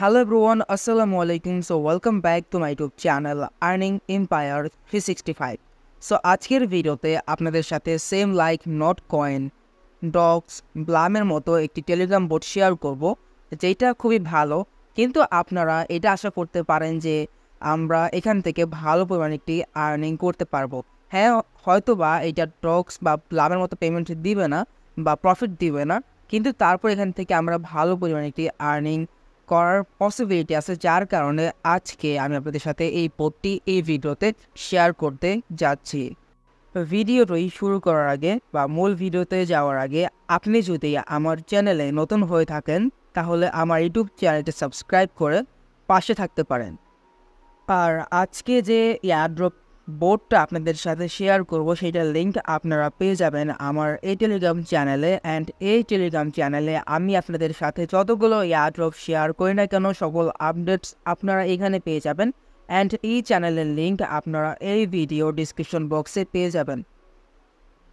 Hello everyone, Assalamu alaikum. So welcome back to my YouTube channel Earning Empire 365. So আজকের ভিডিওতে আপনাদের সাথে same like Notcoin Dogs ব্লামের মতো একটি টেলিগ্রাম বোট শেয়ার করব, যেটা খুবই ভালো। কিন্তু আপনারা এটা আশা করতে পারেন যে আমরা এখান থেকে ভালো পরিমাণে একটি আর্নিং করতে পারবো। হ্যাঁ, হয়তোবা এটা ডক্স বা ব্লামের মতো পেমেন্ট দিবে না বা প্রফিট দিবে না, কিন্তু তারপর এখান থেকে আমরা ভালো পরিমাণে একটি আর্নিং করার পসিবিলিটি আছে, যার কারণে আজকে আমি আপনাদের সাথে এই পোস্টটি এই ভিডিওতে শেয়ার করতে যাচ্ছি। ভিডিওটি শুরু করার আগে বা মূল ভিডিওতে যাওয়ার আগে আপনি যদি আমার চ্যানেলে নতুন হয়ে থাকেন তাহলে আমার ইউটিউব চ্যানেলটি সাবস্ক্রাইব করে পাশে থাকতে পারেন। আর আজকে যে এয়ারড্রপ বোর্ডটা আপনাদের সাথে শেয়ার করব সেটার লিঙ্ক আপনারা পেয়ে যাবেন আমার এই টেলিগ্রাম চ্যানেলে। অ্যান্ড এই টেলিগ্রাম চ্যানেলে আমি আপনাদের সাথে যতগুলো এয়ারড্রপ শেয়ার করি না কেন সকল আপডেটস আপনারা এখানে পেয়ে যাবেন। অ্যান্ড এই চ্যানেলের লিঙ্ক আপনারা এই ভিডিও ডিসক্রিপশন বক্সে পেয়ে যাবেন।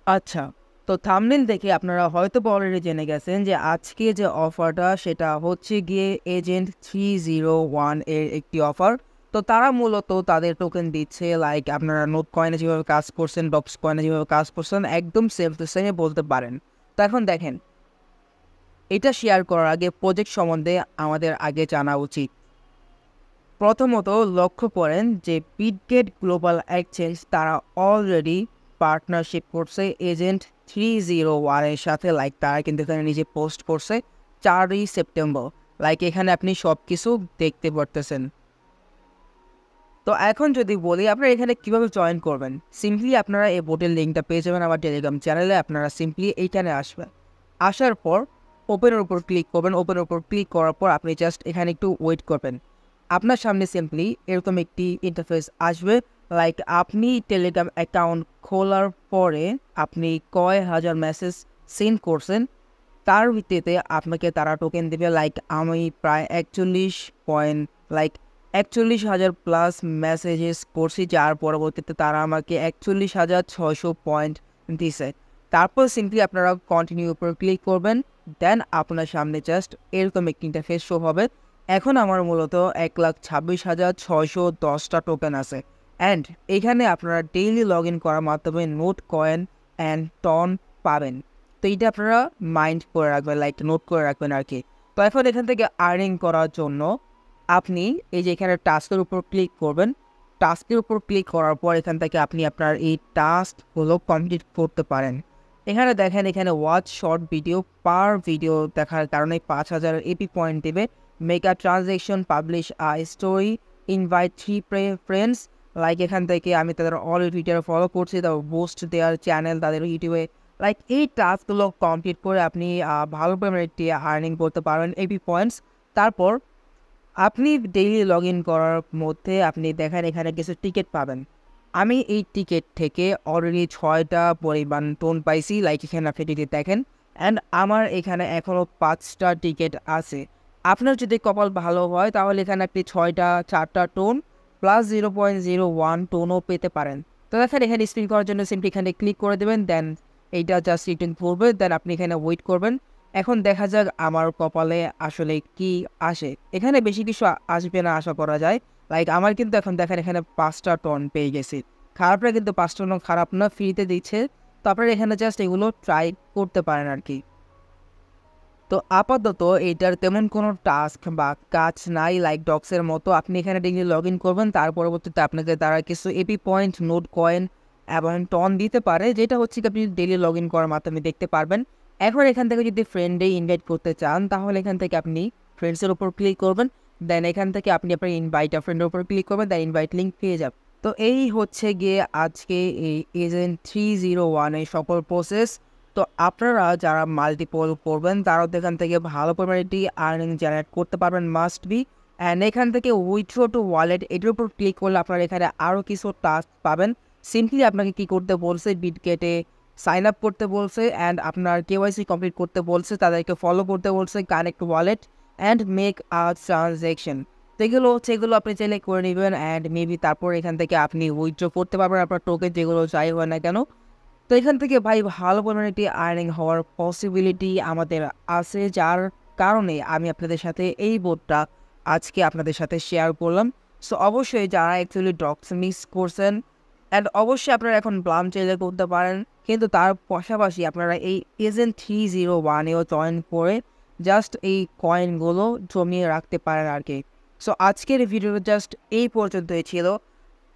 আচ্ছা, তো থাম্বনেল দেখে আপনারা হয়তো অলরেডি জেনে গেছেন যে আজকে যে অফারটা সেটা হচ্ছে গিয়ে এজেন্ট 301 এর একটি অফার। তো তারা মূলত তাদের টোকেন দিচ্ছে, লাইক আপনারা নোট কয়েনে যেভাবে কাজ করছেন, ডক্স কয়েনে যেভাবে কাজ করছেন, একদম সেম টু সেমে বলতে পারেন। তো এখন দেখেন, এটা শেয়ার করার আগে প্রজেক্ট সম্বন্ধে আমাদের আগে জানা উচিত। প্রথমত লক্ষ্য করেন যে বিটগেট গ্লোবাল এক্সচেঞ্জ তারা অলরেডি পার্টনারশিপ করছে এজেন্ট 301 এর সাথে। লাইক তারা কিন্তু এখানে নিজে পোস্ট করছে 4ই সেপ্টেম্বর। লাইক এখানে আপনি সব কিছু দেখতে পারতেছেন। তো এখন যদি বলি আপনারা এখানে কিভাবে জয়েন করবেন, সিম্পলি আপনারা এই বোটের লিঙ্কটা পেয়ে যাবেন আমার টেলিগ্রাম চ্যানেলে। আপনারা সিম্পলি এইখানে আসবেন, আসার পর ওপেনের উপর ক্লিক করবেন। ওপেনের উপর ক্লিক করার পর আপনি জাস্ট এখানে একটু ওয়েট করবেন। আপনার সামনে সিম্পলি এরকম একটি ইন্টারফেস আসবে। লাইক আপনি টেলিগ্রাম অ্যাকাউন্ট খোলার পরে আপনি কয় হাজার মেসেজ সেন্ড করছেন তার ভিত্তিতে আপনাকে তারা টোকেন দেবে। লাইক আমি প্রায় 41,000 প্লাস মেসেজেস করছি, যার পরবর্তীতে তারা আমাকে 41,600 পয়েন্ট দিছে। তারপর সিম্পলি আপনারা কন্টিনিউ উপর ক্লিক করবেন, দেন আপনার সামনে জাস্ট এরকম একটি ইন্টারফেস শো হবে। এখন আমার মূলত 1,26,610টা টোকেন আছে। অ্যান্ড এখানে আপনারা ডেইলি লগ ইন করার মাধ্যমে নোট কয়েন অ্যান্ড টন পাবেন। তো এইটা আপনারা মাইন্ড করে রাখবেন, লাইক নোট করে রাখবেন আর কি। তো এখন এখান থেকে আর্নিং করার জন্য আপনি এই যে এখানে টাস্কের উপর ক্লিক করবেন। টাস্কের উপর ক্লিক করার পর এখান থেকে আপনি আপনার এই টাস্কগুলো কমপ্লিট করতে পারেন। এখানে দেখেন, এখানে ওয়াচ শর্ট ভিডিও, পার ভিডিও দেখার কারণে 5,000 এপি পয়েন্ট দেবে। Mega transaction, publish story, invite 3 friends. Like এখান থেকে আমি তাদের অল টুইটারে ফলো করছি, তারপর বুস্ট দেওয়ার চ্যানেল তাদের ইউটিউবে। লাইক এই টাস্কগুলো কমপ্লিট করে আপনি ভালো পরিমাণে একটি আর্নিং করতে পারবেন এপি পয়েন্টস। তারপর আপনি ডেইলি লগ ইন করার মধ্যে আপনি দেখেন এখানে কিছু টিকিট পাবেন। আমি এই টিকিট থেকে অলরেডি 6টা পরিমাণ টোন পাইছি। লাইক এখানে আপনি টিকিট দেখেন। অ্যান্ড আমার এখানে এখনও 5টা টিকিট আছে। আপনার যদি কপাল ভালো হয় তাহলে এখানে আপনি 4টা টোন প্লাস 0.01 টোনও পেতে পারেন। তো দেখেন এখানে স্পিন করার জন্য সিম্পলি এখানে ক্লিক করে দেবেন, দেন এইটা জাস্ট রিটার্ন করবে, দেন আপনি এখানে ওয়েট করবেন। এখন দেখা যাক আমার কপালে আসলে কি আসে। এখানে বেশি কিছু আসবে না আশা করা যায়। লাইক আমার কিন্তু এখন দেখেন এখানে 5টা টন পেয়ে গেছি। খারাপটা কিন্তু 5টা টন খারাপ না, ফ্রিতে দিচ্ছে। তো আপনারা এখানে জাস্ট এগুলো ট্রাই করতে পারেন আর কি। তো আপাতত এটার তেমন কোনো টাস্ক বা কাজ নাই, লাইক ডক্সের মতো। আপনি এখানে ডেইলি লগ ইন করবেন, তার পরবর্তীতে আপনাকে তারা কিছু এপি পয়েন্ট, নোট কয়েন এবং টন দিতে পারে, যেটা হচ্ছে কি আপনি ডেইলি লগ ইন করার মাধ্যমে দেখতে পারবেন। এখন এখান থেকে যদি ফ্রেন্ডে ইনভাইট করতে চান তাহলে এখান থেকে আপনি ফ্রেন্ডসের উপর ক্লিক করবেন, দেন এখান থেকে আপনি আপনার ইনভাইট ফ্রেন্ডের উপর ক্লিক করবেন, দেন ইনভাইট লিঙ্ক পেয়ে যাবেন। তো এই হচ্ছে গিয়ে আজকে এই এজেন্ট 301 এর সকল প্রসেস। তো আপনারা যারা মাল্টিপল করবেন তারাও এখান থেকে ভালো পরিমাণে একটি আর্নিং জেনারেট করতে পারবেন, মাস্ট বি। অ্যান্ড এখান থেকে উইথড্র টু ওয়ালেট এটার উপর ক্লিক করলে আপনারা এখানে আরও কিছু টাস্ক পাবেন। সিম্পলি আপনাকে কি করতে বলছে, বিটগেটে সাইন আপ করতে বলছে, অ্যান্ড আপনার কেওয়াইসি কমপ্লিট করতে বলছে, তাদেরকে ফলো করতে বলছে, connect wallet and make a transaction. তো সেগুলো আপনি চাইলে করে নেবেন। অ্যান্ড মেবি তারপর এখান থেকে আপনি উইথড্র করতে পারবেন আপনার টোকেন, যেগুলো যাই হয় না কেন। তো এখান থেকে ভাই ভালো পরিমাণে একটি আর্নিং হওয়ার পসিবিলিটি আমাদের আছে, যার কারণে আমি আপনাদের সাথে এই বোর্ডটা আজকে আপনাদের সাথে শেয়ার করলাম। সো অবশ্যই যারা অ্যাকচুয়ালি ডক্স মিস করছেন অ্যান্ড অবশ্যই আপনারা এখন প্লাম চাইলে করতে পারেন, কিন্তু তার পাশাপাশি আপনারা এই এজেন্ট 301-এও জয়েন করে জাস্ট এই কয়েনগুলো জমিয়ে রাখতে পারেন আর কি। সো আজকের ভিডিওটা জাস্ট এই পর্যন্তই ছিল।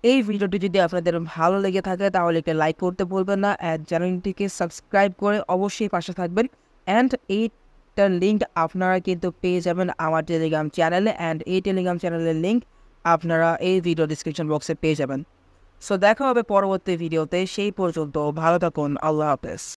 এই ভিডিওটি যদি আপনাদের ভালো লেগে থাকে তাহলে একটা লাইক করতে ভুলবেন না, অ্যান্ড চ্যানেলটিকে সাবস্ক্রাইব করে অবশ্যই পাশে থাকবেন। অ্যান্ড এইটার লিঙ্ক আপনারা কিন্তু পেয়ে যাবেন আমার টেলিগ্রাম চ্যানেলে, অ্যান্ড এই টেলিগ্রাম চ্যানেলের লিঙ্ক আপনারা এই ভিডিও ডিসক্রিপশন বক্সে পেয়ে যাবেন। সো দেখা হবে পরবর্তী ভিডিওতে, সেই পর্যন্ত ভালো থাকুন, আল্লাহ হাফেজ।